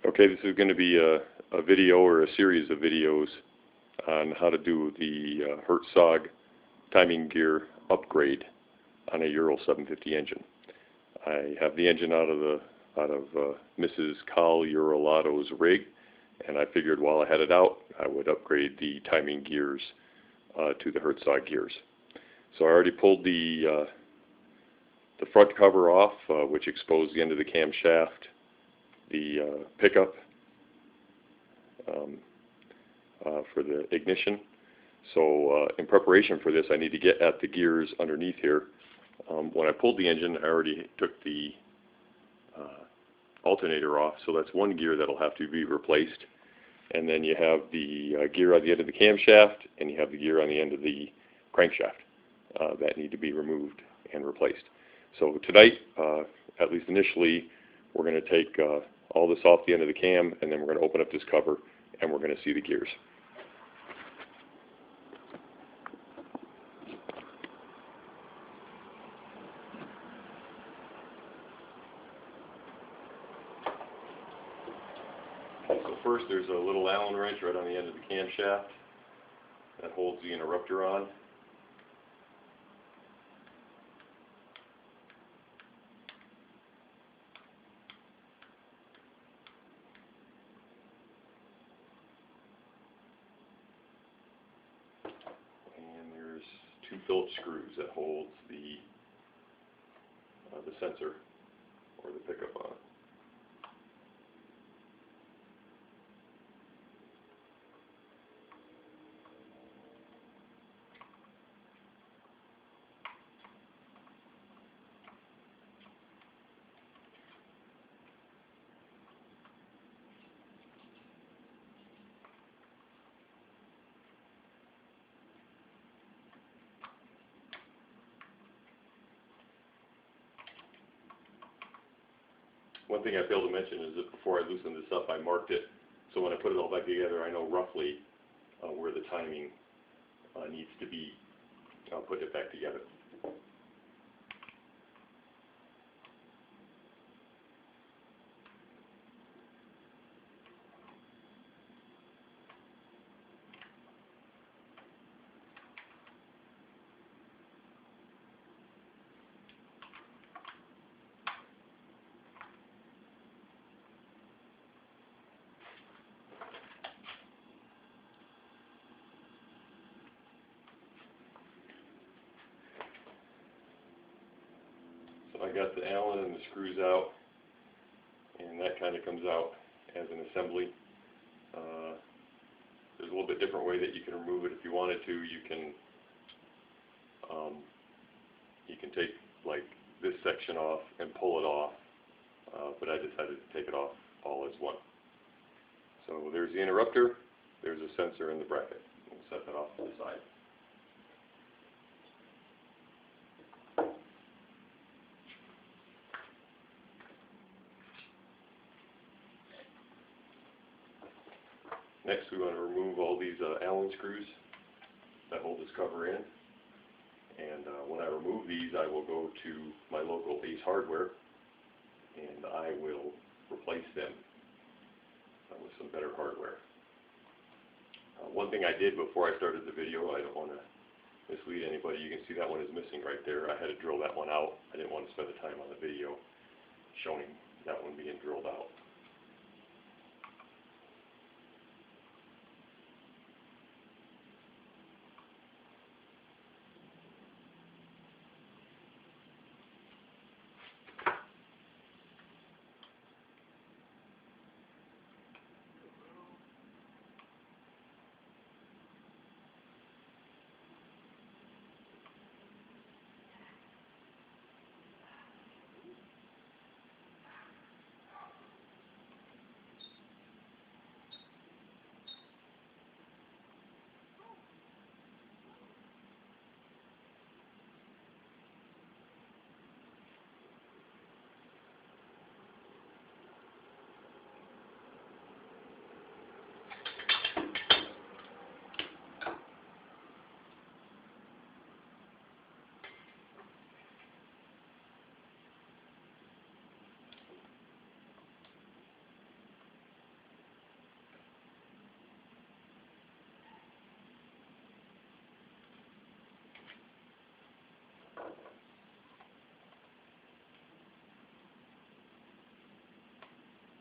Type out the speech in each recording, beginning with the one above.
Okay, this is going to be a video or a series of videos on how to do the Herzog timing gear upgrade on a Euro 750 engine. I have the engine out of Mrs. Carl Eurolato's rig, and I figured while I had it out, I would upgrade the timing gears to the Herzog gears. So I already pulled the front cover off, which exposed the end of the camshaft, the pickup for the ignition. So in preparation for this, I need to get at the gears underneath here. When I pulled the engine, I already took the alternator off, so that's one gear that'll have to be replaced. And then you have the gear on the end of the camshaft, and you have the gear on the end of the crankshaft that need to be removed and replaced. So tonight, at least initially, we're going to take all this off the end of the cam, and then we're going to open up this cover, and we're going to see the gears. So first, there's a little Allen wrench right on the end of the camshaft that holds the interrupter on. And there's two Phillips screws that holds the sensor or the pickup on. One thing I failed to mention is that before I loosened this up, I marked it, so when I put it all back together, I know roughly where the timing needs to be. I'll put it back together. So I got the Allen and the screws out, and that kind of comes out as an assembly. There's a little bit different way that you can remove it if you wanted to. You can take like this section off and pull it off, but I decided to take it off all as one. So there's the interrupter, there's a sensor in the bracket. We'll set that off to the side. Next, we want to remove all these Allen screws that hold this cover in. And when I remove these, I will go to my local Ace Hardware, and I will replace them with some better hardware. One thing I did before I started the video, I don't want to mislead anybody. You can see that one is missing right there. I had to drill that one out. I didn't want to spend the time on the video showing that one being drilled out.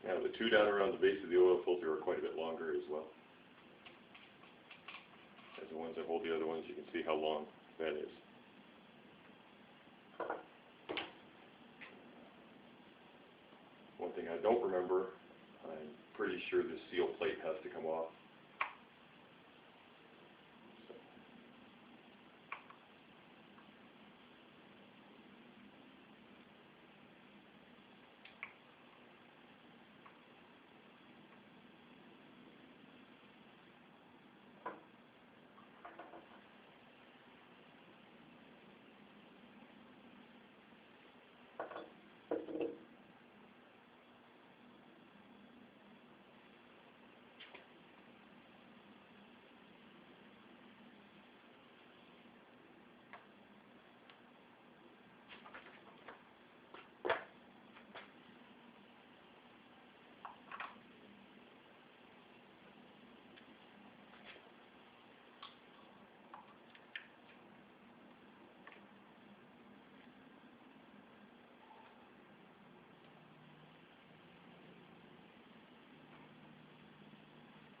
Now the two down around the base of the oil filter are quite a bit longer as well. As the ones that hold the other ones, you can see how long that is. One thing I don't remember, I'm pretty sure this seal plate has to come off.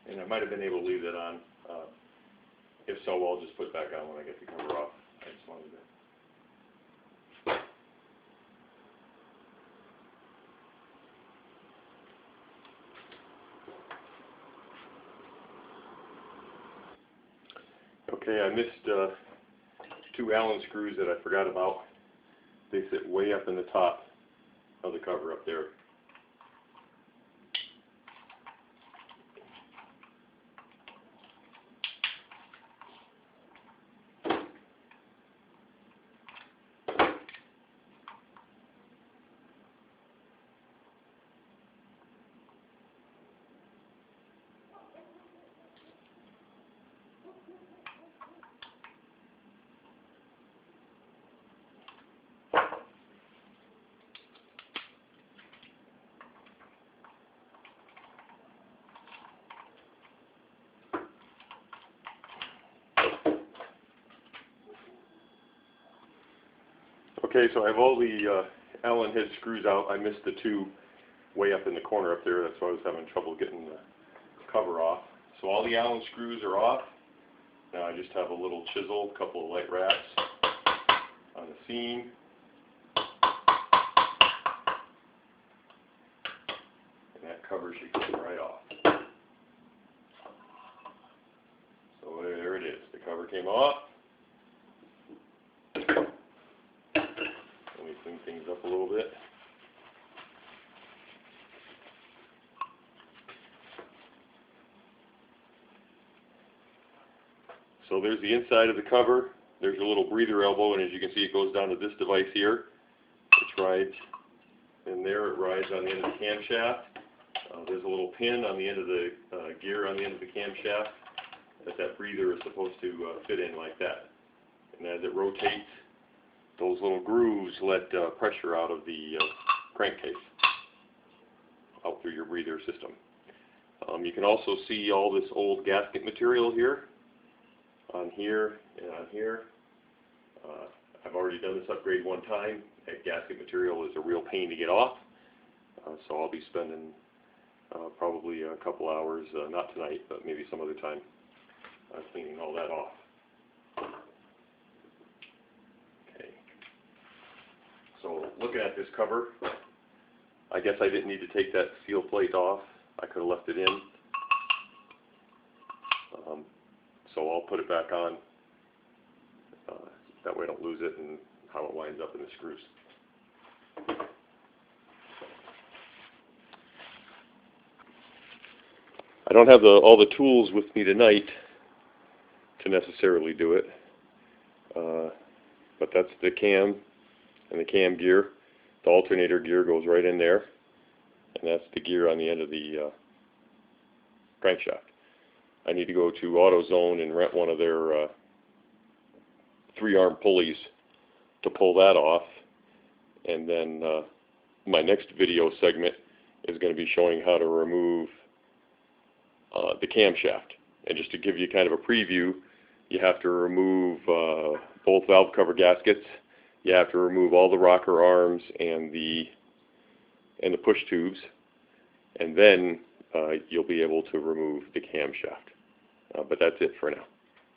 And I might have been able to leave that on. If so, I'll just put it back on when I get the cover off. I just wanted to. Okay, I missed two Allen screws that I forgot about. They sit way up in the top of the cover up there. Okay, so I have all the Allen head screws out. I missed the two way up in the corner up there. That's why I was having trouble getting the cover off. So all the Allen screws are off. Now I just have a little chisel, a couple of light wraps on the seam. And that cover should come right off. So there it is. The cover came off. Let me clean things up a little bit. So there's the inside of the cover. There's a little breather elbow, and as you can see, it goes down to this device here, which rides in there. It rides on the end of the camshaft. There's a little pin on the end of the gear on the end of the camshaft that breather is supposed to fit in like that. And as it rotates, those little grooves let pressure out of the crankcase, out through your breather system. You can also see all this old gasket material here, on here, and on here. I've already done this upgrade one time. That gasket material is a real pain to get off, so I'll be spending probably a couple hours, not tonight, but maybe some other time, cleaning all that off. Okay. So looking at this cover, I guess I didn't need to take that seal plate off. I could have left it in. So I'll put it back on. That way I don't lose it and how it winds up in the screws. I don't have all the tools with me tonight to necessarily do it. But that's the cam and the cam gear. The alternator gear goes right in there. And that's the gear on the end of the crankshaft. I need to go to AutoZone and rent one of their 3-arm pulleys to pull that off. And then my next video segment is going to be showing how to remove the camshaft. And just to give you kind of a preview, you have to remove both valve cover gaskets. You have to remove all the rocker arms and the push tubes. and then you'll be able to remove the camshaft. But that's it for now.